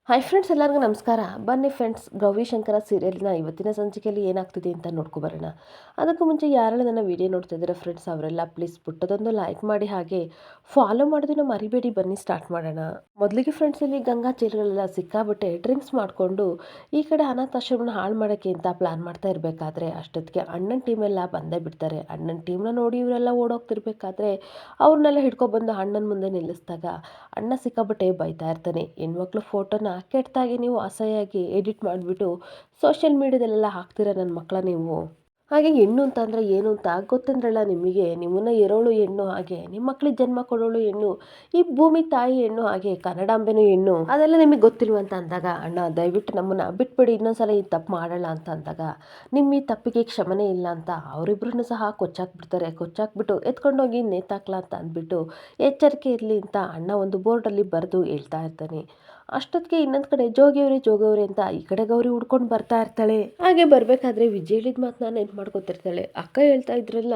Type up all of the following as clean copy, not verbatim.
Hi friends, ಎಲ್ಲರಿಗೂ ನಮಸ್ಕಾರ. ಬನ್ನಿ ಫ್ರೆಂಡ್ಸ್, ಗೌರಿಶಂಕರ ಸೀರಿಯಲ್ನ ಇವತ್ತಿನ ಸಂಚಿಕೆಯಲ್ಲಿ ಏನಾಗ್ತಿದೆ ಅಂತ ನೋಡ್ಕೊಬರೋಣ. ಅದಕ್ಕೂ ಮುಂಚೆ ಯಾರೆಲ್ಲ ನನ್ನ ವಿಡಿಯೋ ನೋಡ್ತಾ ಇದ್ದಾರೆ ಫ್ರೆಂಡ್ಸ್, ಅವರೆಲ್ಲ ಪ್ಲೀಸ್ ಪುಟ್ಟದೊಂದು ಲೈಕ್ ಮಾಡಿ, ಹಾಗೆ ಫಾಲೋ ಮಾಡೋದನ್ನ ಮರಿಬೇಡಿ. ಬನ್ನಿ ಸ್ಟಾರ್ಟ್ ಮಾಡೋಣ. ಮೊದಲಿಗೆ ಫ್ರೆಂಡ್ಸ್, ಇಲ್ಲಿ ಗಂಗಾ ಚೇರ್ಗಳೆಲ್ಲ ಸಿಕ್ಕಾಬಿಟ್ಟೆ ಡ್ರಿಂಕ್ಸ್ ಮಾಡಿಕೊಂಡು ಈ ಕಡೆ ಅನಾಥಾಶ್ರಮನ ಹಾಳು ಮಾಡೋಕ್ಕೆ ಅಂತ ಪ್ಲಾನ್ ಮಾಡ್ತಾ ಇರಬೇಕಾದ್ರೆ ಅಷ್ಟೊತ್ತಿಗೆ ಅಣ್ಣನ ಟೀಮ್ ಎಲ್ಲ ಬಂದೇ ಬಿಡ್ತಾರೆ. ಅಣ್ಣನ ಟೀಮ್ನ ನೋಡಿ ಇವರೆಲ್ಲ ಓಡೋಗ್ತಿರ್ಬೇಕಾದ್ರೆ ಅವ್ರನ್ನೆಲ್ಲ ಹಿಡ್ಕೊಬಂದು ಅಣ್ಣನ ಮುಂದೆ ನಿಲ್ಲಿಸಿದಾಗ ಅಣ್ಣ ಸಿಕ್ಕಾಬಿಟ್ಟೆ ಬೈತಾ ಇರ್ತಾನೆ. ಹೆಣ್ಮಕ್ಳು ಫೋಟೋನ ಕೆಟ್ಟದಾಗಿ ನೀವು ಅಸಹ್ಯವಾಗಿ ಎಡಿಟ್ ಮಾಡಿಬಿಟ್ಟು ಸೋಷಿಯಲ್ ಮೀಡಿಯಾದಲ್ಲೆಲ್ಲ ಹಾಕ್ತೀರ ನನ್ನ ಮಕ್ಕಳ ನೀವು. ಹಾಗೆ ಹೆಣ್ಣು ಅಂತ ಅಂದರೆ ಏನು ಅಂತ ಗೊತ್ತಂದ್ರಲ್ಲ ನಿಮಗೆ. ನಿಮ್ಮನ್ನ ಎರೋಳು ಹೆಣ್ಣು, ಹಾಗೆ ನಿಮ್ಮ ಮಕ್ಳಿಗೆ ಜನ್ಮ ಕೊಡೋಳು ಹೆಣ್ಣು, ಈ ಭೂಮಿ ತಾಯಿ ಹೆಣ್ಣು, ಹಾಗೆ ಕನ್ನಡಾಂಬೆನೂ ಹೆಣ್ಣು, ಅದೆಲ್ಲ ನಿಮಗೆ ಗೊತ್ತಿಲ್ವಂತ ಅಂದಾಗ ಅಣ್ಣ ದಯವಿಟ್ಟು ನಮ್ಮನ್ನ ಬಿಟ್ಬಿಡಿ, ಇನ್ನೊಂದ್ಸಲ ಈ ತಪ್ಪು ಮಾಡೋಣ ಅಂತ ಅಂದಾಗ ನಿಮ್ಮ ಈ ತಪ್ಪಿಗೆ ಕ್ಷಮನೆ ಇಲ್ಲ ಅಂತ ಅವರಿಬ್ರು ಸಹ ಕೊಚ್ಚಾಕ್ಬಿಡ್ತಾರೆ. ಕೊಚ್ಚಾಕ್ಬಿಟ್ಟು ಎತ್ಕೊಂಡೋಗಿ ನೇತಾಕ್ಲಾ ಅಂತ ಅಂದ್ಬಿಟ್ಟು ಎಚ್ಚರಿಕೆ ಇರಲಿ ಅಂತ ಅಣ್ಣ ಒಂದು ಬೋರ್ಡಲ್ಲಿ ಬರೆದು ಹೇಳ್ತಾ ಇರ್ತಾನೆ. ಅಷ್ಟೊತ್ತಿಗೆ ಇನ್ನೊಂದು ಕಡೆ ಜೋಗಿಯವ್ರೆ ಅಂತ ಈ ಕಡೆ ಗೌರಿ ಹುಡ್ಕೊಂಡು ಬರ್ತಾ ಇರ್ತಾಳೆ. ಹಾಗೆ ಬರಬೇಕಾದ್ರೆ ವಿಜಯ್ ಹೇಳಿದ ಮಾತನ್ನ ನೆನ್ಪು ಮಾಡ್ಕೊತಿರ್ತಾಳೆ. ಅಕ್ಕ ಹೇಳ್ತಾ ಇದ್ರಲ್ಲ,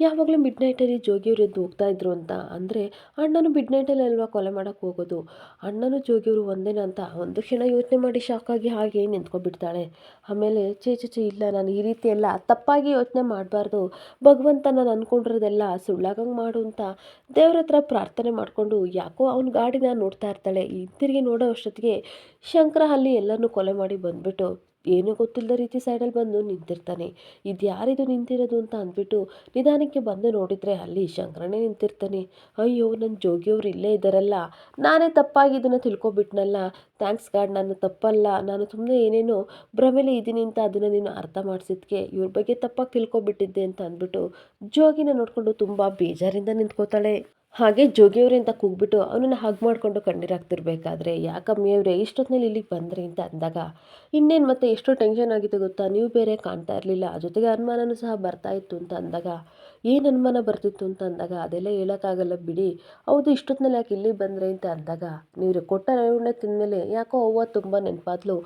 ಯಾವಾಗಲೂ ಮಿಡ್ ನೈಟಲ್ಲಿ ಜೋಗಿಯವ್ರು ಎದ್ದು ಹೋಗ್ತಾ ಇದ್ರು ಅಂತ. ಅಂದರೆ ಅಣ್ಣನು ಮಿಡ್ ನೈಟಲ್ಲಿ ಅಲ್ವಾ ಕೊಲೆ ಮಾಡೋಕ್ಕೆ ಹೋಗೋದು, ಅಣ್ಣನು ಜೋಗಿಯವರು ಒಂದೇನ ಅಂತ ಒಂದು ಕ್ಷಣ ಯೋಚನೆ ಮಾಡಿ ಶಾಕಾಗಿ ಹಾಗೆ ನಿಂತ್ಕೊಬಿಡ್ತಾಳೆ. ಆಮೇಲೆ ಚೇ ಇಲ್ಲ, ನಾನು ಈ ರೀತಿ ಎಲ್ಲ ತಪ್ಪಾಗಿ ಯೋಚನೆ ಮಾಡಬಾರ್ದು, ಭಗವಂತ ನಾನು ಅಂದ್ಕೊಂಡಿರೋದೆಲ್ಲ ಸುಳ್ಳಾಗಂಗೆ ಮಾಡು ಅಂತ ದೇವ್ರ ಹತ್ರ ಪ್ರಾರ್ಥನೆ ಮಾಡಿಕೊಂಡು ಯಾಕೋ ಅವ್ನ ಗಾಡಿನ ನೋಡ್ತಾ ಇರ್ತಾಳೆ. ಹಿಂತಿರುಗಿ ನೋಡೋ ಅಷ್ಟೊತ್ತಿಗೆ ಶಂಕರ ಅಲ್ಲಿ ಎಲ್ಲರನ್ನೂ ಕೊಲೆ ಮಾಡಿ ಬಂದ್ಬಿಟ್ಟು ಏನೂ ಗೊತ್ತಿಲ್ಲದ ರೀತಿ ಸೈಡಲ್ಲಿ ಬಂದು ನಿಂತಿರ್ತಾನೆ. ಇದು ಯಾರಿದು ನಿಂತಿರೋದು ಅಂತ ಅಂದ್ಬಿಟ್ಟು ನಿಧಾನಕ್ಕೆ ಬಂದು ನೋಡಿದರೆ ಅಲ್ಲಿ ಶಂಕರನೇ ನಿಂತಿರ್ತಾನೆ. ಅಯ್ಯೋ, ನನ್ನ ಜೋಗಿಯವ್ರು ಇಲ್ಲೇ ಇದ್ದಾರಲ್ಲ, ನಾನೇ ತಪ್ಪಾಗಿ ಇದನ್ನು ತಿಳ್ಕೊಬಿಟ್ನಲ್ಲ, ಥ್ಯಾಂಕ್ಸ್ ಗಾಡ್, ನಾನು ತಪ್ಪಲ್ಲ, ನಾನು ಸುಮ್ಮನೆ ಏನೇನೋ ಭ್ರಮೆಲೆ ಇದ್ದೀನಿ ಅಂತ ಅದನ್ನು ನೀನು ಅರ್ಥ ಮಾಡಿಸಿದ್ಕೆ ಇವ್ರ ಬಗ್ಗೆ ತಪ್ಪಾಗಿ ತಿಳ್ಕೊಬಿಟ್ಟಿದ್ದೆ ಅಂತ ಅಂದ್ಬಿಟ್ಟು ಜೋಗಿನ ನೋಡಿಕೊಂಡು ತುಂಬ ಬೇಜಾರಿಂದ ನಿಂತ್ಕೋತಾಳೆ. ಹಾಗೆ ಜೋಗಿಯವ್ರೆ ಅಂತ ಕೂಗ್ಬಿಟ್ಟು ಅವನನ್ನು ಹಗ್ ಮಾಡಿಕೊಂಡು ಕಣ್ಣೀರಾಗ್ತಿರ್ಬೇಕಾದ್ರೆ, ಯಾಕಮ್ಮಿಯವ್ರೆ ಇಷ್ಟೊತ್ತಿನಲ್ಲಿ ಇಲ್ಲಿಗೆ ಬಂದ್ರಿ ಅಂತ ಅಂದಾಗ, ಇನ್ನೇನು ಮತ್ತೆ ಎಷ್ಟು ಟೆನ್ಷನ್ ಆಗಿತ್ತು ಗೊತ್ತಾ, ನೀವು ಬೇರೆ ಕಾಣ್ತಾ ಇರಲಿಲ್ಲ, ಜೊತೆಗೆ ಅನುಮಾನನೂ ಸಹ ಬರ್ತಾ ಇತ್ತು ಅಂತ ಅಂದಾಗ, ಏನು ಅನುಮಾನ ಬರ್ತಿತ್ತು ಅಂತ ಅಂದಾಗ, ಅದೆಲ್ಲ ಹೇಳೋಕ್ಕಾಗಲ್ಲ ಬಿಡಿ, ಹೌದು ಇಷ್ಟೊತ್ತಿನಲ್ಲಿ ಯಾಕೆ ಇಲ್ಲಿಗೆ ಬಂದ್ರಿ ಅಂತ ಅಂದಾಗ, ನೀವು ಕೊಟ್ಟ ಎಣ್ಣೆ ತಿಂದಮೇಲೆ ಯಾಕೋ ಅವ್ವ ತುಂಬ ನೆನಪಾದ್ಲು,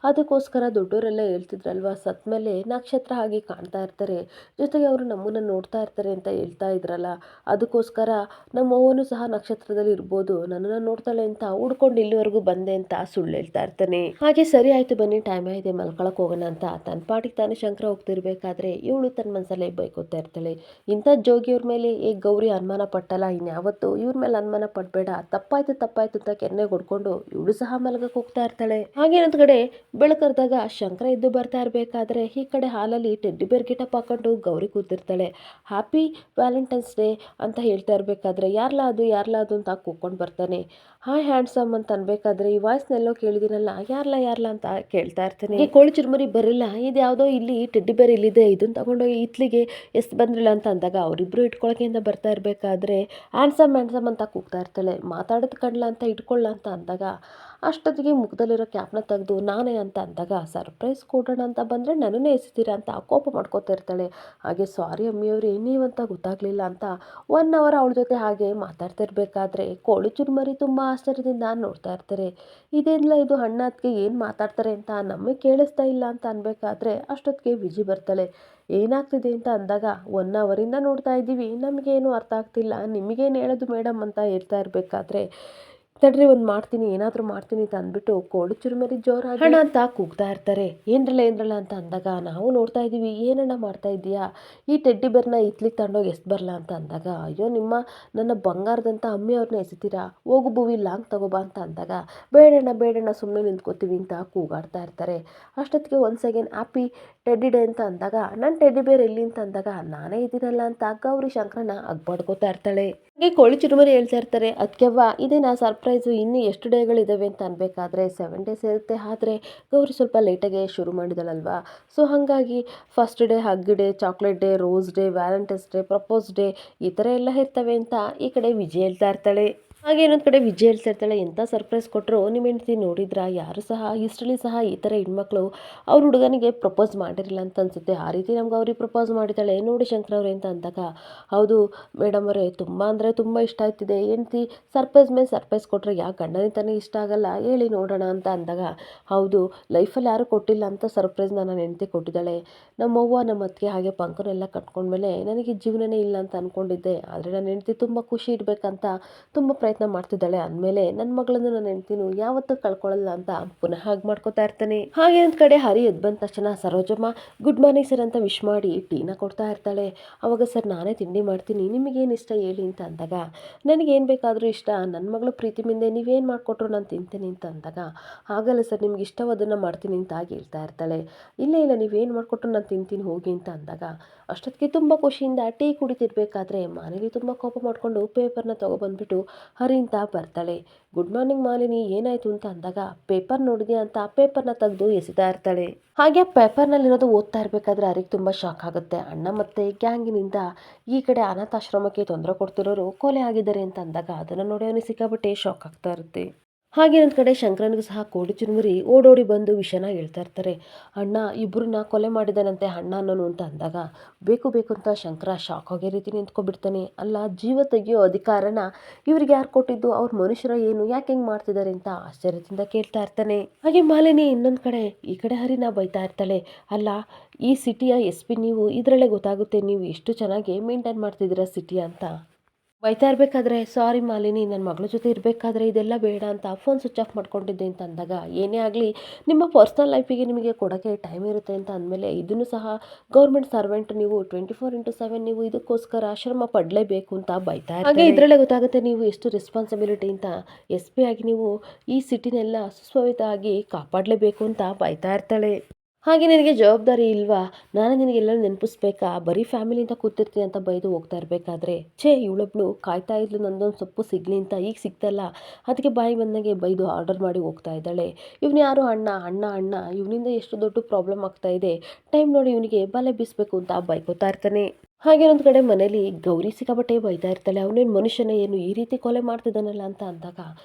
ಅದಕ್ಕೋಸ್ಕರ ದೊಡ್ಡವರೆಲ್ಲ ಹೇಳ್ತಿದ್ರಲ್ವ, ಸತ್ ಮೇಲೆ ನಕ್ಷತ್ರ ಆಗಿ ಕಾಣ್ತಾ ಇರ್ತಾರೆ, ಜೊತೆಗೆ ಅವರು ನಮ್ಮನ್ನು ನೋಡ್ತಾ ಇರ್ತಾರೆ ಅಂತ ಹೇಳ್ತಾ ಇದ್ರಲ್ಲ, ಅದಕ್ಕೋಸ್ಕರ ನಮ್ಮ ಅವ್ವನು ಸಹ ನಕ್ಷತ್ರದಲ್ಲಿ ಇರ್ಬೋದು, ನನ್ನನ್ನು ನೋಡ್ತಾಳೆ ಅಂತ ಹುಡ್ಕೊಂಡು ಇಲ್ಲಿವರೆಗೂ ಬಂದೆ ಅಂತ ಸುಳ್ಳು ಹೇಳ್ತಾ ಇರ್ತಾನೆ. ಹಾಗೆ ಸರಿ ಆಯ್ತು ಬನ್ನಿ, ಟೈಮ್ ಆಗಿದೆ ಮಲ್ಕೊಳಕ್ಕೆ ಹೋಗೋಣ ಅಂತ ತನ್ನ ಪಾಟಿಗೆ ತಾನೇ ಶಂಕರ ಹೋಗ್ತಿರ್ಬೇಕಾದ್ರೆ ಇವಳು ತನ್ನ ಮನಸಲ್ಲೇ ಬೈಕೋತಾ ಇರ್ತಾಳೆ. ಇಂಥ ಜೋಗಿಯವ್ರ ಮೇಲೆ ಗೌರಿ ಅನುಮಾನ ಪಟ್ಟಲ್ಲ, ಇನ್ಯಾವತ್ತು ಇವ್ರ ಮೇಲೆ ಅನುಮಾನ ಪಡಬೇಡ, ತಪ್ಪಾಯ್ತು ಅಂತ ಕೆನ್ನೆ ಹೊಡ್ಕೊಂಡು ಇವಳು ಸಹ ಮಲಗಕ್ಕೆ ಹೋಗ್ತಾ ಇರ್ತಾಳೆ. ಹಾಗೇನೊಂದು ಕಡೆ ಬೆಳಕರ್ದಾಗ ಶಂಕರ ಎದ್ದು ಬರ್ತಾ ಇರಬೇಕಾದ್ರೆ ಈ ಕಡೆ ಹಾಲಲ್ಲಿ ಟೆಡ್ಡಿ ಬೇರ್ ಗಿಟಪ್ ಹಾಕೊಂಡು ಗೌರಿ ಕೂತಿರ್ತಾಳೆ. ಹ್ಯಾಪಿ ವ್ಯಾಲೆಂಟೈನ್ಸ್ ಡೇ ಅಂತ ಹೇಳ್ತಾ ಇರಬೇಕಾದ್ರೆ ಯಾರ್ಲಾ ಅದು ಅಂತ ಕೂತ್ಕೊಂಡು ಬರ್ತಾನೆ. ಹಾಯ್ ಹ್ಯಾಂಡ್ಸಮ್ ಅಂತ ಅನ್ಬೇಕಾದ್ರೆ ಈ ವಾಯ್ಸ್ನೆಲ್ಲೋ ಕೇಳಿದಿನಲ್ಲ, ಯಾರ್ಲಾ ಅಂತ ಕೇಳ್ತಾ ಇರ್ತಾನೆ. ಕೋಳಿ ಚುರುಮುರಿ ಬರಿಲ್ಲ, ಇದು ಯಾವುದೋ ಇಲ್ಲಿ ಟೆಡ್ಡಿ ಬೇರ್ ಇಲ್ಲಿದೆ, ಇದನ್ನ ತಗೊಂಡೋಗಿ ಇತ್ಲಿಗೆ ಎಷ್ಟು ಬಂದ್ರಿಲ್ಲ ಅಂತ ಅಂದಾಗ ಅವರಿಬ್ರು ಇಟ್ಕೊಳಕ್ಕೆ ಅಂತ ಬರ್ತಾ ಇರಬೇಕಾದ್ರೆ ಹ್ಯಾಂಡ್ಸಮ್ ಅಂತ ಕೂಗ್ತಾ ಇರ್ತಾಳೆ. ಮಾತಾಡೋದು ಕಡ್ಲ ಅಂತ ಇಟ್ಕೊಳ್ಳ ಅಂತ ಅಂದಾಗ ಅಷ್ಟೊತ್ತಿಗೆ ಮುಖದಲ್ಲಿರೋ ಕ್ಯಾಪ್ನ ತೆಗೆದು ನಾನೇ ಅಂತ ಅಂದಾಗ, ಸರ್ಪ್ರೈಸ್ ಕೊಡೋಣ ಅಂತ ಬಂದರೆ ನನ್ನನ್ನೇ ಎಸಿತೀರಾ ಅಂತ ಕೋಪ ಮಾಡ್ಕೋತಾ ಇರ್ತಾಳೆ. ಹಾಗೆ ಸಾರಿ ಅಮ್ಮಿಯವ್ರೆ, ನೀವಂತ ಗೊತ್ತಾಗಲಿಲ್ಲ ಅಂತ 1 ಅವರ್ ಅವಳ ಜೊತೆ ಹಾಗೆ ಮಾತಾಡ್ತಾ ಇರಬೇಕಾದ್ರೆ ಕೋಳಿ ಚುರುಮರಿ ತುಂಬ ಆಶ್ಚರ್ಯದಿಂದ ನೋಡ್ತಾ ಇರ್ತಾರೆ. ಇದೇನಿಲ್ಲ, ಇದು ಅಣ್ಣ ಅತ್ತಿಗೆ ಏನು ಮಾತಾಡ್ತಾರೆ ಅಂತ ನಮಗೆ ಕೇಳಿಸ್ತಾ ಇಲ್ಲ ಅಂತ ಅನ್ಬೇಕಾದ್ರೆ ಅಷ್ಟೊತ್ತಿಗೆ ವಿಜಿ ಬರ್ತಾಳೆ. ಏನಾಗ್ತಿದೆ ಅಂತ ಅಂದಾಗ, 1 ಅವರಿಂದ ನೋಡ್ತಾ ಇದ್ದೀವಿ, ನಮಗೇನು ಅರ್ಥ ಆಗ್ತಿಲ್ಲ, ನಿಮಗೇನು ಹೇಳೋದು ಮೇಡಮ್ ಅಂತ ಹೇಳ್ತಾ ಇರಬೇಕಾದ್ರೆ, ತಡ್ರಿ ಒಂದು ಮಾಡ್ತೀನಿ, ಏನಾದರೂ ಮಾಡ್ತೀನಿ ಅಂತ ಅಂದ್ಬಿಟ್ಟು ಕೋಳಿ ಚುರುಮರಿ ಜೋರಾಗಿ ಹಣ ಅಂತ ಕೂಗ್ತಾ ಇರ್ತಾರೆ. ಏನ್ರಲ್ಲ ಅಂತ ಅಂದಾಗ, ನಾವು ನೋಡ್ತಾ ಇದ್ದೀವಿ, ಏನಣ್ಣ ಮಾಡ್ತಾ ಇದೀಯಾ, ಈ ಟೆಡ್ಡಿ ಬೇರ್ನ ಇತ್ಲಿಗೆ ತಗೊಂಡೋಗಿ ಎಸ್ ಬರಲ್ಲ ಅಂತ ಅಂದಾಗ, ಅಯ್ಯೋ ನನ್ನ ಬಂಗಾರದಂತ ಅಮ್ಮಿಯವ್ರನ್ನ ಎಸಿತೀರಾ, ಹೋಗು ಭುವಿ ಲಾಂಗ್ ತಗೋಬಾ ಅಂತ ಅಂದಾಗ, ಬೇಡಣ್ಣ ಸುಮ್ಮನೆ ನಿಂತ್ಕೋತೀವಿ ಅಂತ ಕೂಗಾಡ್ತಾ ಇರ್ತಾರೆ. ಅಷ್ಟೊತ್ತಿಗೆ once again happy teddy day ಅಂತ ಅಂದಾಗ, ನನ್ನ ಟೆಡ್ಡಿ ಬೇರ್ ಎಲ್ಲಿ ಅಂತ ಅಂದಾಗ, ನಾನೇ ಇದ್ದೀನಲ್ಲ ಅಂತ ಗೌರಿ ಶಂಕರನ ಅಗ್ಬಾಡ್ಕೋತಾ ಇರ್ತಾಳೆ. ಹಾಗೆ ಕೋಳಿ ಚುರುಮರಿ ಹೇಳ್ತಾ ಇರ್ತಾರೆ, ಅದಕ್ಕೆವ್ವ ಇದೇನಾ ಸರ್ಪ್ರೈಸು, ಇನ್ನೂ ಎಷ್ಟು ಡೇಗಳಿದ್ದಾವೆ ಅಂತ ಅನ್ಬೇಕಾದ್ರೆ 7 ಡೇಸ್ ಇರುತ್ತೆ. ಆದರೆ ಗೌರಿ ಸ್ವಲ್ಪ ಲೇಟಾಗೆ ಶುರು ಮಾಡಿದಳಲ್ವಾ, ಸೊ ಹಾಗಾಗಿ first day hug day, chocolate day, rose day, Valentine's day, propose day, ಈ ಥರ ಎಲ್ಲ ಇರ್ತವೆ ಅಂತ ಈ ಕಡೆ ವಿಜಯ್ ಹೇಳ್ತಾ ಇರ್ತಾಳೆ. ಹಾಗೆ ಇನ್ನೊಂದು ಕಡೆ ವಿಜಯ್ ಹೇಳ್ತಾ ಇರ್ತಾಳೆ, ಎಂಥ ಸರ್ಪ್ರೈಸ್ ಕೊಟ್ಟರು ನಿಮ್ಮ ಹೆಂಡ್ತಿ ನೋಡಿದ್ರಾ, ಯಾರು ಸಹ ಹಿಸ್ಟ್ರಲ್ಲಿ ಸಹ ಈ ಥರ ಹೆಣ್ಮಕ್ಳು ಅವ್ರ ಹುಡುಗನಿಗೆ ಪ್ರಪೋಸ್ ಮಾಡಿರಲಿಲ್ಲ ಅಂತ ಅನ್ಸುತ್ತೆ, ಆ ರೀತಿ ನಮ್ಗೆ ಅವ್ರಿಗೆ ಪ್ರಪೋಸ್ ಮಾಡಿದ್ದಾಳೆ ನೋಡಿ ಶಂಕರ್ ಅವ್ರೆ ಅಂತ ಅಂದಾಗ, ಹೌದು ಮೇಡಮ್ ಅವರೇ, ತುಂಬ ಅಂದರೆ ತುಂಬ ಇಷ್ಟ ಆಯ್ತಿದೆ, ಹೆಂಡ್ತಿ ಸರ್ಪ್ರೈಸ್ ಮೇಲೆ ಸರ್ಪ್ರೈಸ್ ಕೊಟ್ಟರೆ ಯಾಕೆ ಗಂಡನಿಗೆ ತಾನೇ ಇಷ್ಟ ಆಗಲ್ಲ ಹೇಳಿ ನೋಡೋಣ ಅಂತ ಅಂದಾಗ, ಹೌದು ಲೈಫಲ್ಲಿ ಯಾರು ಕೊಟ್ಟಿಲ್ಲ ಅಂತ ಸರ್ಪ್ರೈಸ್ನ ನನ್ನ ಹೆಂಡ್ತಿ ಕೊಟ್ಟಿದ್ದಾಳೆ, ನಮ್ಮವ್ವ ನಮ್ಮ ಅತ್ತಿಗೆ ಹಾಗೆ ಪಂಕನೆಲ್ಲ ಕಟ್ಕೊಂಡ್ಮೇಲೆ ನನಗೆ ಜೀವನನೇ ಇಲ್ಲ ಅಂತ ಅಂದ್ಕೊಂಡಿದ್ದೆ, ಆದರೆ ನನ್ನ ಹೆಂಡ್ತಿ ತುಂಬ ಖುಷಿ ಇಡಬೇಕಂತ ತುಂಬ ಪ್ರಯತ್ನ ಪ್ರಯತ್ನ ಮಾಡ್ತಿದ್ದಾಳೆ ಅಂದಮೇಲೆ ನನ್ನ ಮಗಳನ್ನು ನಾನು ಹೆಂಡ್ತಿನೂ ಯಾವತ್ತೂ ಕಳ್ಕೊಳ್ಳಲ್ಲ ಅಂತ ಪುನಃ ಹಾಗೆ ಮಾಡ್ಕೋತಾ ಇರ್ತಾನೆ. ಹಾಗೆ ಒಂದು ಕಡೆ ಹರಿ ಎದ್ದು ಬಂದ ತಕ್ಷಣ ಸರೋಜಮ್ಮ ಗುಡ್ ಮಾರ್ನಿಂಗ್ ಸರ್ ಅಂತ ವಿಶ್ ಮಾಡಿ ಟೀನ ಕೊಡ್ತಾ ಇರ್ತಾಳೆ. ಅವಾಗ ಸರ್ ನಾನೇ ತಿಂಡಿ ಮಾಡ್ತೀನಿ, ನಿಮಗೇನು ಇಷ್ಟ ಹೇಳಿ ಅಂತ ಅಂದಾಗ ನನಗೇನು ಬೇಕಾದರೂ ಇಷ್ಟ, ನನ್ನ ಮಗಳು ಪ್ರೀತಿ ಮುಂದೆ ನೀವೇನು ಮಾಡಿಕೊಟ್ರು ನಾನು ತಿಂತೀನಿ ಅಂತ ಅಂದಾಗ ಹಾಗಲ್ಲ ಸರ್ ನಿಮ್ಗೆ ಇಷ್ಟವಾದನ್ನು ಮಾಡ್ತೀನಿ ಅಂತ ಹೇಳ್ತಾ ಇರ್ತಾಳೆ. ಇಲ್ಲ ಇಲ್ಲ ನೀವೇನು ಮಾಡಿಕೊಟ್ರು ನಾನು ತಿಂತೀನಿ ಹೋಗಿ ಅಂತ ಅಂದಾಗ ಅಷ್ಟೊತ್ತಿಗೆ ತುಂಬ ಖುಷಿಯಿಂದ ಟೀ ಕುಡಿತಿರ್ಬೇಕಾದ್ರೆ ಮಾಲಿನಿ ತುಂಬ ಕೋಪ ಮಾಡಿಕೊಂಡು ಪೇಪರ್ನ ತೊಗೊಬಂದ್ಬಿಟ್ಟು ಹರಿ ಅಂತ ಬರ್ತಾಳೆ. ಗುಡ್ ಮಾರ್ನಿಂಗ್ ಮಾಲಿನಿ ಏನಾಯಿತು ಅಂತ ಅಂದಾಗ ಪೇಪರ್ ನೋಡಿದ್ಯಾ ಅಂತ ಪೇಪರ್ನ ತೆಗೆದು ಎಸಿತಾ ಇರ್ತಾಳೆ. ಹಾಗೆ ಪೇಪರ್ನಲ್ಲಿರೋದು ಓದ್ತಾ ಇರಬೇಕಾದ್ರೆ ಹರಿಗೆ ತುಂಬ ಶಾಕ್ ಆಗುತ್ತೆ. ಅಣ್ಣ ಮತ್ತು ಗ್ಯಾಂಗಿನಿಂದ ಈ ಕಡೆ ಅನಾಥಾಶ್ರಮಕ್ಕೆ ತೊಂದರೆ ಕೊಡ್ತಿರೋರು ಕೊಲೆ ಆಗಿದ್ದಾರೆ ಅಂತ ಅಂದಾಗ ಅದನ್ನು ನೋಡಿ ಅವನಿಗೆ ಸಿಕ್ಕಾಬಿಟ್ಟೆ ಶಾಕ್ ಆಗ್ತಾ ಇರುತ್ತೆ. ಹಾಗೆ ಒಂದು ಕಡೆ ಶಂಕರನಿಗೂ ಸಹ ಕೋಡಿ ಚುರುಮುರಿ ಓಡೋಡಿ ಬಂದು ವಿಷಯನ ಹೇಳ್ತಾ ಇರ್ತಾರೆ. ಅಣ್ಣ ಇಬ್ಬರನ್ನ ಕೊಲೆ ಮಾಡಿದಾನಂತೆ ಅಣ್ಣ ಅನ್ನೋನು ಅಂತ ಅಂದಾಗ ಬೇಕು ಬೇಕು ಅಂತ ಶಂಕರ ಶಾಕ್ ಆಗೋ ರೀತಿ ನಿಂತ್ಕೊಬಿಡ್ತಾನೆ. ಅಲ್ಲ ಜೀವ ತೆಗೆಯೋ ಅಧಿಕಾರನ ಇವ್ರಿಗೆ ಯಾರು ಕೊಟ್ಟಿದ್ದು, ಅವ್ರ ಮನುಷ್ಯರ ಏನು, ಯಾಕೆ ಹೆಂಗೆ ಮಾಡ್ತಿದ್ದಾರೆ ಅಂತ ಆಶ್ಚರ್ಯದಿಂದ ಕೇಳ್ತಾ ಇರ್ತಾನೆ. ಹಾಗೆ ಮಾಲಿನಿ ಇನ್ನೊಂದು ಕಡೆ ಈ ಕಡೆ ಹರಿನ ಬೈತಾ ಇರ್ತಾಳೆ. ಅಲ್ಲ ಈ ಸಿಟಿಯ SP ನೀವು ಇದರಲ್ಲೇ ಗೊತ್ತಾಗುತ್ತೆ ನೀವು ಎಷ್ಟು ಚೆನ್ನಾಗಿ ಮೇಂಟೈನ್ ಮಾಡ್ತಿದ್ದೀರಾ ಸಿಟಿ ಅಂತ ಬೈತಾ ಇರಬೇಕಾದ್ರೆ ಸಾರಿ ಮಾಲಿನಿ ನನ್ನ ಮಗಳ ಜೊತೆ ಇರಬೇಕಾದ್ರೆ ಇದೆಲ್ಲ ಬೇಡ ಅಂತ ಫೋನ್ ಸ್ವಿಚ್ ಆಫ್ ಮಾಡ್ಕೊಂಡಿದ್ದೆ ಅಂತ ಅಂದಾಗ ಏನೇ ಆಗಲಿ ನಿಮ್ಮ ಪರ್ಸ್ನಲ್ ಲೈಫಿಗೆ ನಿಮಗೆ ಕೊಡೋಕ್ಕೆ ಟೈಮ್ ಇರುತ್ತೆ ಅಂತ ಅಂದಮೇಲೆ ಇದನ್ನು ಸಹ ಗೌರ್ಮೆಂಟ್ ಸರ್ವೆಂಟ್ ನೀವು 24/7 ನೀವು ಇದಕ್ಕೋಸ್ಕರ ಶ್ರಮ ಪಡಲೇಬೇಕು ಅಂತ ಬೈತಾ ಇರ್ತಾರೆ. ಹಾಗೆ ಇದರಲ್ಲೇ ಗೊತ್ತಾಗುತ್ತೆ ನೀವು ಎಷ್ಟು ರೆಸ್ಪಾನ್ಸಿಬಿಲಿಟಿ ಅಂತ SP ಆಗಿ ನೀವು ಈ ಸಿಟಿನೆಲ್ಲ ಸುಸ್ವವಿತವಾಗಿ ಕಾಪಾಡಲೇಬೇಕು ಅಂತ ಬೈತಾ ಇರ್ತಾಳೆ. ಹಾಗೆ ನಿನಗೆ ಜವಾಬ್ದಾರಿ ಇಲ್ವಾ, ನಾನು ನಿನಗೆಲ್ಲರೂ ನೆನಪಿಸ್ಬೇಕಾ, ಬರೀ ಫ್ಯಾಮಿಲಿಯಿಂದ ಕೂತಿರ್ತೀನಿ ಅಂತ ಬೈದು ಹೋಗ್ತಾ ಇರಬೇಕಾದ್ರೆ ಇವಳೊಬ್ಳು ಕಾಯ್ತಾ ಇದ್ಲು ನಂದೊಂದು ಸೊಪ್ಪು ಸಿಗಲಿ ಅಂತ ಈಗ ಸಿಗ್ತಲ್ಲ ಅದಕ್ಕೆ ಬಾಯಿ ಬಂದಂಗೆ ಬೈದು ಆರ್ಡರ್ ಮಾಡಿ ಹೋಗ್ತಾ ಇದ್ದಾಳೆ. ಇವನು ಯಾರು ಅಣ್ಣ ಅಣ್ಣ ಅಣ್ಣ ಇವನಿಂದ ಎಷ್ಟು ದೊಡ್ಡ ಪ್ರಾಬ್ಲಮ್ ಆಗ್ತಾ ಇದೆ, ಟೈಮ್ ನೋಡಿ ಇವನಿಗೆ ಬಲೆ ಬೀಸಬೇಕು ಅಂತ ಬೈಕೋತಾ ಇರ್ತಾನೆ. ಹಾಗೆ ಒಂದು ಕಡೆ ಮನೇಲಿ ಗೌರಿ ಸಿಕ್ಕಾಪಟ್ಟೆ ಬೈತಾ ಇರ್ತಾಳೆ. ಅವನೇನು ಮನುಷ್ಯನ ಏನು ಈ ರೀತಿ ಕೊಲೆ ಮಾಡ್ತಿದ್ದಾನಲ್ಲ ಅಂತ ಅಂದಾಗ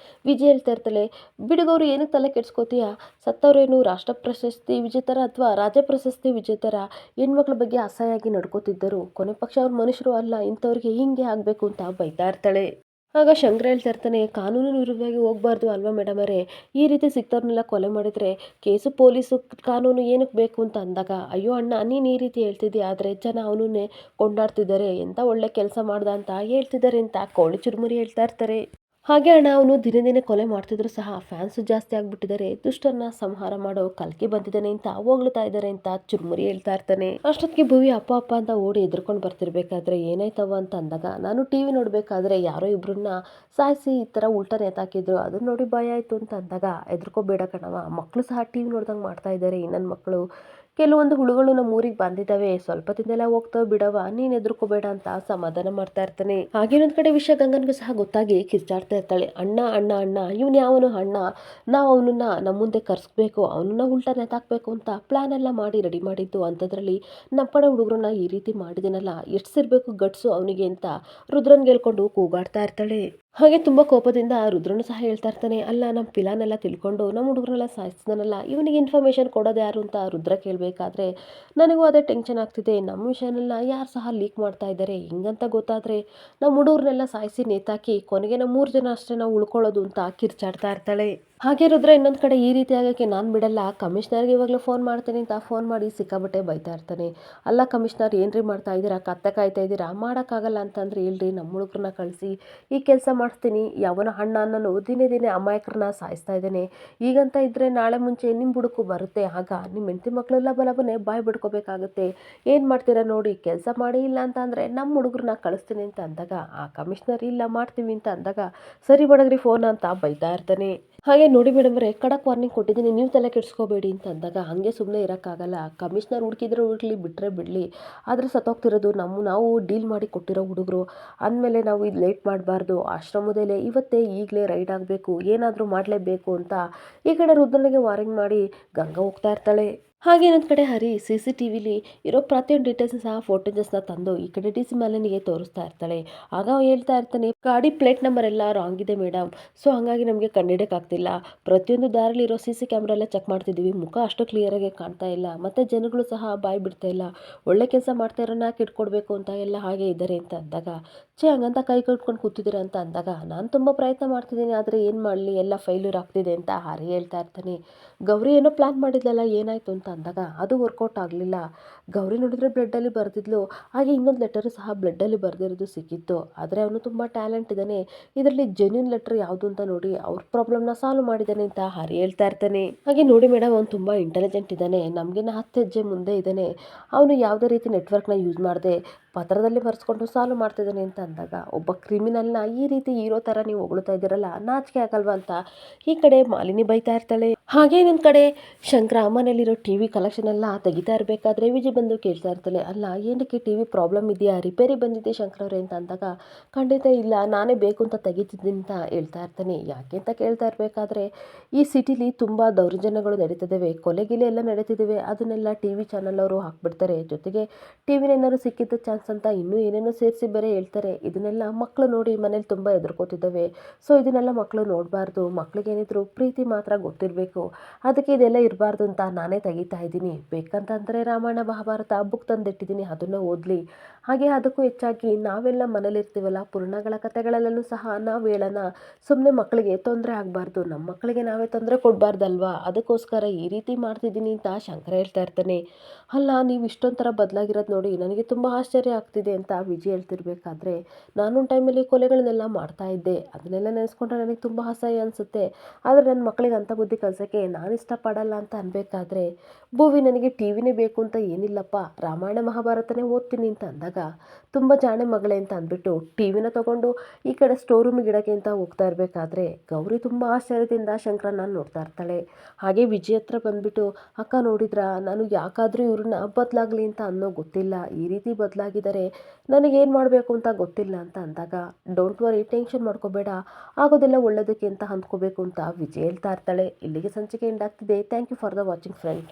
ವಿಜಯ್ ಹೇಳ್ತಾ ಇರ್ತಾಳೆ, ಬಿಡುಗೌರಿ ಏನಕ್ಕೆ ತಲೆ ಕೆಡ್ಸ್ಕೋತೀಯ, ಸತ್ತವ್ರೇನು ರಾಷ್ಟ್ರ ಪ್ರಶಸ್ತಿ ವಿಜೇತರ ಅಥವಾ ರಾಜ್ಯ ಪ್ರಶಸ್ತಿ ವಿಜೇತರ ಹೆಣ್ಮಕ್ಳ ಬಗ್ಗೆ ಅಸಹ್ಯವಾಗಿ ನಡ್ಕೋತಿದ್ದರು, ಕೊನೆ ಪಕ್ಷ ಅವ್ರ ಮನುಷ್ಯರು ಅಲ್ಲ, ಇಂಥವ್ರಿಗೆ ಹಿಂಗೆ ಆಗಬೇಕು ಅಂತ ಬೈತಾ ಇರ್ತಾಳೆ. ಆಗ ಶಂಕರ ಹೇಳ್ತಾ ಇರ್ತಾನೆ, ಕಾನೂನು ವಿರುದ್ಧವಾಗಿ ಹೋಗ್ಬಾರ್ದು ಅಲ್ವಾ ಮೇಡಮ್ ಅವರೇ, ಈ ರೀತಿ ಸಿಕ್ತವ್ರನ್ನೆಲ್ಲ ಕೊಲೆ ಮಾಡಿದರೆ ಕೇಸು ಪೊಲೀಸು ಕಾನೂನು ಏನಕ್ಕೆ ಬೇಕು ಅಂತ ಅಂದಾಗ ಅಯ್ಯೋ ಅಣ್ಣ ನೀನು ಈ ರೀತಿ ಹೇಳ್ತಿದ್ದೀಯ, ಆದರೆ ಜನ ಅವನನ್ನೇ ಕೊಂಡಾಡ್ತಿದ್ದಾರೆ, ಎಂಥ ಒಳ್ಳೆ ಕೆಲಸ ಮಾಡ್ದ ಅಂತ ಹೇಳ್ತಿದ್ದಾರೆ ಅಂತ ಕೋಳಿ ಚುರುಮುರಿ ಹೇಳ್ತಾ ಇರ್ತಾರೆ. ಹಾಗೆ ಅಣ್ಣ ಅವನು ದಿನೇ ದಿನೇ ಕೊಲೆ ಮಾಡ್ತಿದ್ರು ಸಹ ಫ್ಯಾನ್ಸು ಜಾಸ್ತಿ ಆಗಿಬಿಟ್ಟಿದ್ದಾರೆ, ದುಷ್ಟರನ್ನ ಸಂಹಾರ ಮಾಡೋ ಕಲ್ಕಿ ಬಂದಿದ್ದಾನೆ ಅಂತ ಹೋಗ್ತಾ ಇದ್ದಾರೆ ಅಂತ ಚುರುಮುರಿ ಹೇಳ್ತಾ ಇರ್ತಾನೆ. ಅಷ್ಟೊತ್ತಿಗೆ ಭುವಿ ಅಪ್ಪ ಅಪ್ಪ ಅಂತ ಓಡಿ ಎದ್ರುಕೊಂಡು ಬರ್ತಿರ್ಬೇಕಾದ್ರೆ ಏನಾಯ್ತವ ಅಂತ ಅಂದಾಗ ನಾನು TV ನೋಡಬೇಕಾದ್ರೆ ಯಾರೋ ಇಬ್ಬರನ್ನ ಸಾಯಿಸಿ ಈ ಥರ ಉಲ್ಟಾ ನೇತಾಕಿದ್ರು, ಅದನ್ನ ನೋಡಿ ಭಯ ಆಯಿತು ಅಂತ ಅಂದಾಗ ಎದ್ರುಕೋಬೇಡ ಕಣವ, ಮಕ್ಕಳು ಸಹ TV ನೋಡ್ದಂಗೆ ಮಾಡ್ತಾ ಇದ್ದಾರೆ ನನ್ನ ಮಕ್ಕಳು, ಕೆಲವೊಂದು ಹುಳುಗಳು ನಮ್ಮ ಊರಿಗೆ ಬಂದಿದ್ದಾವೆ, ಸ್ವಲ್ಪ ತಿಂದೆಲ್ಲ ಹೋಗ್ತಾವೆ ಬಿಡವ, ನೀನು ಎದ್ರುಕೋಬೇಡ ಅಂತ ಸಮಾಧಾನ ಮಾಡ್ತಾ ಇರ್ತಾನೆ. ಹಾಗೇನೊಂದು ಕಡೆ ವಿಷಯ ಗಂಗನ್ಗೂ ಸಹ ಗೊತ್ತಾಗಿ ಕಿರ್ಚಾಡ್ತಾ ಇರ್ತಾಳೆ. ಅಣ್ಣ ಅಣ್ಣ ಅಣ್ಣ ಇವನು ಯಾವನು ಅಣ್ಣ, ನಾವು ಅವನನ್ನ ನಮ್ಮ ಮುಂದೆ ಕರ್ಸ್ಬೇಕು, ಅವನನ್ನ ಉಲ್ಟಾ ನೆತಾಕ್ಬೇಕು ಅಂತ ಪ್ಲಾನ್ ಎಲ್ಲ ಮಾಡಿ ರೆಡಿ ಮಾಡಿದ್ದು, ಅಂಥದ್ರಲ್ಲಿ ನಮ್ಮ ಕಡೆ ಹುಡುಗರನ್ನ ಈ ರೀತಿ ಮಾಡಿದನಲ್ಲ, ಎಷ್ಟಿರ್ಬೇಕು ಗಟ್ಸು ಅವನಿಗೆ ಅಂತ ರುದ್ರನ್ಗೆ ಹೇಳ್ಕೊಂಡು ಕೂಗಾಡ್ತಾ ಇರ್ತಾಳೆ. ಹಾಗೆ ತುಂಬ ಕೋಪದಿಂದ ರುದ್ರನು ಸಹ ಹೇಳ್ತಾ ಇರ್ತಾನೆ, ಅಲ್ಲ ನಮ್ಮ ಪ್ಲಾನೆಲ್ಲ ತಿಳ್ಕೊಂಡು ನಮ್ಮ ಹುಡುಗರನ್ನೆಲ್ಲ ಸಾಯಿಸಿದಾನಲ್ಲ, ಇವನಿಗೆ ಇನ್ಫಾರ್ಮೇಷನ್ ಕೊಡೋದು ಯಾರು ಅಂತ ರುದ್ರ ಕೇಳಬೇಕಾದ್ರೆ ನನಗೂ ಅದೇ ಟೆನ್ಷನ್ ಆಗ್ತಿದೆ, ನಮ್ಮ ವಿಷಯನೆಲ್ಲ ಯಾರು ಸಹ ಲೀಕ್ ಮಾಡ್ತಾ ಇದ್ದಾರೆ, ಹಿಂಗಂತ ಗೊತ್ತಾದರೆ ನಮ್ಮ ಹುಡುಗರನ್ನೆಲ್ಲ ಸಾಯಿಸಿ ನೇತಾಕಿ ಕೊನೆಗೆ ನಮ್ಮ 3 ಜನ ಅಷ್ಟೇ ನಾವು ಉಳ್ಕೊಳ್ಳೋದು ಅಂತ ಕಿರ್ಚಾಡ್ತಾ ಇರ್ತಾಳೆ. ಹಾಗೆ ರುದ್ರ ಇನ್ನೊಂದು ಕಡೆ ಈ ರೀತಿ ಆಗೋಕ್ಕೆ ನಾನು ಬಿಡಲ್ಲ, ಕಮಿಷನರ್ಗೆ ಇವಾಗಲೂ ಫೋನ್ ಮಾಡ್ತೀನಿ ಅಂತ ಫೋನ್ ಮಾಡಿ ಸಿಕ್ಕಾಬಟ್ಟೆ ಬೈತಾ ಇರ್ತಾನೆ. ಅಲ್ಲ ಕಮಿಷನರ್ ಏನ್ರಿ ಮಾಡ್ತಾ ಇದ್ದೀರಾ, ಕತ್ತೆ ಕಾಯ್ತಾ ಇದ್ದೀರಾ, ಮಾಡೋಕ್ಕಾಗಲ್ಲ ಅಂತಂದ್ರೆ ಹೇಳ್ರಿ, ನಮ್ಮ ಹುಡುಗರನ್ನ ಕಳಿಸಿ ಈ ಕೆಲಸ ಮಾಡಿಸ್ತೀನಿ, ಯಾವನ ಹಣ್ಣ ಅನ್ನೋನು ದಿನೇ ದಿನೇ ಅಮಾಯಕರನ್ನ ಸಾಯಿಸ್ತಾ ಇದ್ದಾನೆ, ಈಗಂತ ಇದ್ದರೆ ನಾಳೆ ಮುಂಚೆ ನಿಮ್ಮ ಬುಡಕ್ಕೂ ಬರುತ್ತೆ, ಆಗ ನಿಮ್ಮ ಹೆಂಡತಿ ಮಕ್ಕಳೆಲ್ಲ ಬಲಬನೆ ಬಾಯಿ ಬಿಡ್ಕೋಬೇಕಾಗುತ್ತೆ, ಏನು ಮಾಡ್ತೀರಾ ನೋಡಿ, ಕೆಲಸ ಮಾಡಿ, ಇಲ್ಲ ಅಂತ ಅಂದರೆ ನಮ್ಮ ಹುಡುಗರನ್ನ ಕಳಿಸ್ತೀನಿ ಅಂತ ಅಂದಾಗ ಆ ಕಮಿಷನರ್ ಇಲ್ಲ ಮಾಡ್ತೀವಿ ಅಂತ ಅಂದಾಗ ಸರಿ ಬಡಗ್ರಿ ಫೋನ್ ಅಂತ ಬೈತಾ ಇರ್ತಾನೆ. ಹಾಗೆ ನೋಡಿ ಮೇಡಮ್ರೆ ಖಡಕ್ ವಾರ್ನಿಂಗ್ ಕೊಟ್ಟಿದ್ದೀನಿ, ನೀವು ತಲೆ ಕೆಡಿಸ್ಕೋಬೇಡಿ ಅಂತ ಅಂದಾಗ ಹಾಗೆ ಸುಮ್ಮನೆ ಇರೋಕ್ಕಾಗಲ್ಲ, ಕಮಿಷನರ್ ಹುಡುಕಿದ್ರೆ ಹುಡುಕ್ಲಿ ಬಿಟ್ಟರೆ ಬಿಡಲಿ, ಆದರೆ ಸತ್ತೋಗ್ತಿರೋದು ನಾವು ಡೀಲ್ ಮಾಡಿ ಕೊಟ್ಟಿರೋ ಹುಡುಗರು ಅಂದಮೇಲೆ ನಾವು ಇದು ಲೇಟ್ ಮಾಡಬಾರ್ದು, ಆಶ್ರಮದಲ್ಲೇ ಇವತ್ತೇ ಈಗಲೇ ರೈಡ್ ಆಗಬೇಕು, ಏನಾದರೂ ಮಾಡಲೇಬೇಕು ಅಂತ ಈ ಕಡೆ ರುದ್ರನಿಗೆ ವಾರ್ನಿಂಗ್ ಮಾಡಿ ಗಂಗಾ ಹೋಗ್ತಾ ಇರ್ತಾಳೆ. ಹಾಗೆ ಇನ್ನೊಂದು ಕಡೆ ಹರಿ CCTVಲಿ ಇರೋ ಪ್ರತಿಯೊಂದು ಡೀಟೇಲ್ಸ್ ಸಹ ಫೋಟೋಜಸ್ನ ತಂದು ಈ ಕಡೆ DC ಮಾಲಿನಿಗೆ ತೋರಿಸ್ತಾ ಇರ್ತಾಳೆ. ಆಗ ಹೇಳ್ತಾ ಇರ್ತಾನೆ, ಗಾಡಿ ಪ್ಲೇಟ್ ನಂಬರ್ ಎಲ್ಲ ರಾಂಗ್ ಇದೆ ಮೇಡಮ್, ಸೊ ಹಾಗಾಗಿ ನಮಗೆ ಕಂಡಿಡಿಯೋಕ್ಕಾಗ್ತಿಲ್ಲ, ಪ್ರತಿಯೊಂದು ದಾರಿಲಿರೋ CC ಕ್ಯಾಮ್ರಾ ಎಲ್ಲ ಚೆಕ್ ಮಾಡ್ತಿದ್ದೀವಿ, ಮುಖ ಅಷ್ಟು ಕ್ಲಿಯರಾಗಿ ಕಾಣ್ತಾ ಇಲ್ಲ, ಮತ್ತು ಜನಗಳು ಸಹ ಬಾಯಿ ಬಿಡ್ತಾ ಇಲ್ಲ, ಒಳ್ಳೆ ಕೆಲಸ ಮಾಡ್ತಾ ಇರೋನ ಕಿಟ್ಕೊಡ್ಬೇಕು ಅಂತ ಎಲ್ಲ ಹಾಗೆ ಇದ್ದಾರೆ ಅಂತ ಅಂದಾಗ ಹಂಗಂತ ಕೈ ಕಟ್ಕೊಂಡು ಕೂತಿದ್ದೀರಾ ಅಂತ ಅಂದಾಗ ನಾನು ತುಂಬ ಪ್ರಯತ್ನ ಮಾಡ್ತಿದ್ದೀನಿ, ಆದರೆ ಏನು ಮಾಡಲಿ ಎಲ್ಲ ಫೈಲ್ಯೂರ್ ಆಗ್ತಿದೆ ಅಂತ ಹರಿ ಹೇಳ್ತಾ ಇರ್ತಾನೆ. ಗೌರಿ ಏನೋ ಪ್ಲ್ಯಾನ್ ಮಾಡಿದ್ಲಲ್ಲ ಏನಾಯಿತು ಅಂತ ಅಂದಾಗ ಅದು ವರ್ಕೌಟ್ ಆಗಲಿಲ್ಲ. ಗೌರಿ ನೋಡಿದ್ರೆ ಬ್ಲಡ್ಡಲ್ಲಿ ಬರೆದಿದ್ಲು, ಹಾಗೆ ಇನ್ನೊಂದು ಲೆಟರು ಸಹ ಬ್ಲಡ್ಡಲ್ಲಿ ಬರೆದಿರೋದು ಸಿಕ್ಕಿತ್ತು. ಆದರೆ ಅವನು ತುಂಬ ಟ್ಯಾಲೆಂಟ್ ಇದ್ದಾನೆ, ಇದರಲ್ಲಿ ಜೆನ್ಯೂನ್ ಲೆಟರ್ ಯಾವುದು ಅಂತ ನೋಡಿ ಅವ್ರ ಪ್ರಾಬ್ಲಮ್ನ ಸಾಲ್ವ್ ಮಾಡಿದ್ದಾನೆ ಅಂತ ಹರಿ ಹೇಳ್ತಾ ಇರ್ತಾನೆ. ಹಾಗೆ ನೋಡಿ ಮೇಡಮ್, ಅವ್ನು ತುಂಬ ಇಂಟೆಲಿಜೆಂಟ್ ಇದ್ದಾನೆ, ನಮಗಿನ್ನ 10 ಹೆಜ್ಜೆ ಮುಂದೆ ಇದ್ದಾನೆ. ಅವನು ಯಾವುದೇ ರೀತಿ ನೆಟ್ವರ್ಕ್ನ ಯೂಸ್ ಮಾಡದೆ ಪತ್ರದಲ್ಲಿ ಬರೆಸ್ಕೊಂಡು ಸಾಲ್ವ್ ಮಾಡ್ತಿದ್ದಾನೆ ಅಂತ ಅಂದಾಗ, ಒಬ್ಬ ಕ್ರಿಮಿನಲ್ನ ಈ ರೀತಿ ಹೀರೋ ಥರ ನೀವು ಹೊಗಳ್ತಾ ಇದ್ದೀರಲ್ಲ, ನಾಚಿಕೆ ಆಗಲ್ವಾ ಅಂತ ಈ ಕಡೆ ಮಾಲಿನಿ ಬೈತಾ ಇರ್ತಾಳೆ. ಹಾಗೆ ಇನ್ನೊಂದು ಕಡೆ ಶಂಕರ ಮನೇಲಿರೋ ಟಿವಿ ಕಲೆಕ್ಷನ್ ಎಲ್ಲ ತೆಗಿತಾ ಇರಬೇಕಾದ್ರೆ ವಿಜಯ್ ಬಂದು ಕೇಳ್ತಾ ಇರ್ತಾಳೆ, ಅಲ್ಲ ಏನಕ್ಕೆ ಟಿವಿ ಪ್ರಾಬ್ಲಮ್ ಇದೆಯಾ, ರಿಪೇರಿ ಬಂದಿದೆ ಶಂಕರ್ ಅವರೇ ಅಂತ ಅಂದಾಗ, ಖಂಡಿತ ಇಲ್ಲ, ನಾನೇ ಬೇಕು ಅಂತ ತೆಗಿತಿದ್ದೀನಿ ಅಂತ ಹೇಳ್ತಾ ಇರ್ತಾನೆ. ಯಾಕೆ ಅಂತ ಕೇಳ್ತಾ ಇರಬೇಕಾದ್ರೆ, ಈ ಸಿಟಿಲಿ ತುಂಬ ದೌರ್ಜನ್ಯಗಳು ನಡೀತಿದ್ದಾವೆ, ಕೊಲೆಗಿಲೆ ಎಲ್ಲ ನಡೀತಿದ್ದಾವೆ, ಅದನ್ನೆಲ್ಲ ಟಿವಿ ಚಾನಲ್ ಅವರು ಹಾಕ್ಬಿಡ್ತಾರೆ, ಜೊತೆಗೆ ಟಿವಿನ ಏನಾದ್ರು ಸಿಕ್ಕಿದ್ದ ಚಾನ್ಸ್ ಅಂತ ಇನ್ನೂ ಏನೇನೋ ಸೇರಿಸಿ ಬೇರೆ ಹೇಳ್ತಾರೆ. ಇದನ್ನೆಲ್ಲ ಮಕ್ಕಳು ನೋಡಿ ಮನೇಲಿ ತುಂಬ ಹೆದರ್ಕೋತಿದ್ದಾವೆ. ಸೊ ಇದನ್ನೆಲ್ಲ ಮಕ್ಕಳು ನೋಡಬಾರ್ದು, ಮಕ್ಕಳಿಗೇನಿದ್ರು ಪ್ರೀತಿ ಮಾತ್ರ ಗೊತ್ತಿರಬೇಕು, ಅದಕ್ಕೆ ಇದೆಲ್ಲ ಇರಬಾರ್ದು ಅಂತ ನಾನೇ ತೆಗಿತಾ ಇದ್ದೀನಿ. ಬೇಕಂತಂದರೆ ರಾಮಾಯಣ ಮಹಾಭಾರತ ಬುಕ್ ತಂದಿಟ್ಟಿದ್ದೀನಿ, ಅದನ್ನು ಓದಲಿ. ಹಾಗೆ ಅದಕ್ಕೂ ಹೆಚ್ಚಾಗಿ ನಾವೆಲ್ಲ ಮನೇಲಿರ್ತೀವಲ್ಲ, ಪುರಾಣಗಳ ಕಥೆಗಳಲ್ಲೂ ಸಹ ನಾವು ಹೇಳೋಣ, ಸುಮ್ಮನೆ ಮಕ್ಕಳಿಗೆ ತೊಂದರೆ ಆಗಬಾರ್ದು, ನಮ್ಮ ಮಕ್ಕಳಿಗೆ ನಾವೇ ತೊಂದರೆ ಕೊಡಬಾರ್ದಲ್ವಾ, ಅದಕ್ಕೋಸ್ಕರ ಈ ರೀತಿ ಮಾಡ್ತಿದ್ದೀನಿ ಅಂತ ಶಂಕರ ಹೇಳ್ತಾ ಇರ್ತಾನೆ. ಅಲ್ಲ, ನೀವು ಇಷ್ಟೊಂದು ಥರ ಬದಲಾಗಿರೋದು ನೋಡಿ ನನಗೆ ತುಂಬ ಆಶ್ಚರ್ಯ ಆಗ್ತಿದೆ ಅಂತ ವಿಜಯ್ ಹೇಳ್ತಿರ್ಬೇಕಾದ್ರೆ, ನಾನೊಂದು ಟೈಮಲ್ಲಿ ಕೊಲೆಗಳನ್ನೆಲ್ಲ ಮಾಡ್ತಾ ಇದ್ದೆ, ಅದನ್ನೆಲ್ಲ ನೆನೆಸ್ಕೊಂಡ್ರೆ ನನಗೆ ತುಂಬ ಅಸಹ್ಯ ಅನಿಸುತ್ತೆ, ಆದರೆ ನನ್ನ ಮಕ್ಕಳಿಗೆ ಅಂಥ ಬುದ್ಧಿ ಕಲಿಸೋಕ್ಕೆ ನಾನು ಇಷ್ಟಪಡಲ್ಲ ಅಂತ ಅನ್ಬೇಕಾದ್ರೆ, ಭೂವಿ ನನಗೆ ಟಿವಿನೇ ಬೇಕು ಅಂತ ಏನಿಲ್ಲಪ್ಪ, ರಾಮಾಯಣ ಮಹಾಭಾರತನೇ ಓದ್ತೀನಿ ಅಂತ ಅಂದಾಗ, ತುಂಬ ಜಾಣೆ ಮಗಳೇ ಅಂತ ಅಂದ್ಬಿಟ್ಟು ಟಿವಿನ ತಗೊಂಡು ಈ ಕಡೆ ಸ್ಟೋರ್ ರೂಮಿಗೆ ಇಡೋಕ್ಕೆ ಅಂತ ಹೋಗ್ತಾ ಇರಬೇಕಾದ್ರೆ, ಗೌರಿ ತುಂಬ ಆಶ್ಚರ್ಯದಿಂದ ಶಂಕರನ್ನ ನೋಡ್ತಾ ಇರ್ತಾಳೆ. ಹಾಗೆ ವಿಜಯ್ ಹತ್ರ ಬಂದ್ಬಿಟ್ಟು, ಅಕ್ಕ ನೋಡಿದ್ರಾ, ನಾನು ಯಾಕಾದರೂ ಇವ್ರನ್ನ ಬದಲಾಗಲಿ ಅಂತ ಅನ್ನೋ ಗೊತ್ತಿಲ್ಲ, ಈ ರೀತಿ ಬದಲಾಗಿದ್ದಾರೆ, ನನಗೇನು ಮಾಡಬೇಕು ಅಂತ ಗೊತ್ತಿಲ್ಲ ಅಂತ ಅಂದಾಗ, ಡೋಂಟ್ ವರಿ, ಟೆನ್ಷನ್ ಮಾಡ್ಕೋಬೇಡ, ಆಗೋದೆಲ್ಲ ಒಳ್ಳೇದಕ್ಕೆ ಅಂತ ಅಂದ್ಕೋಬೇಕು ಅಂತ ವಿಜಯ್ ಹೇಳ್ತಾ ಇರ್ತಾಳೆ. ಇಲ್ಲಿಗೆ ಸಂಚಿಕೆ ಎಂಡ್ ಆಗ್ತಿದೆ. Thank you for the watching friend.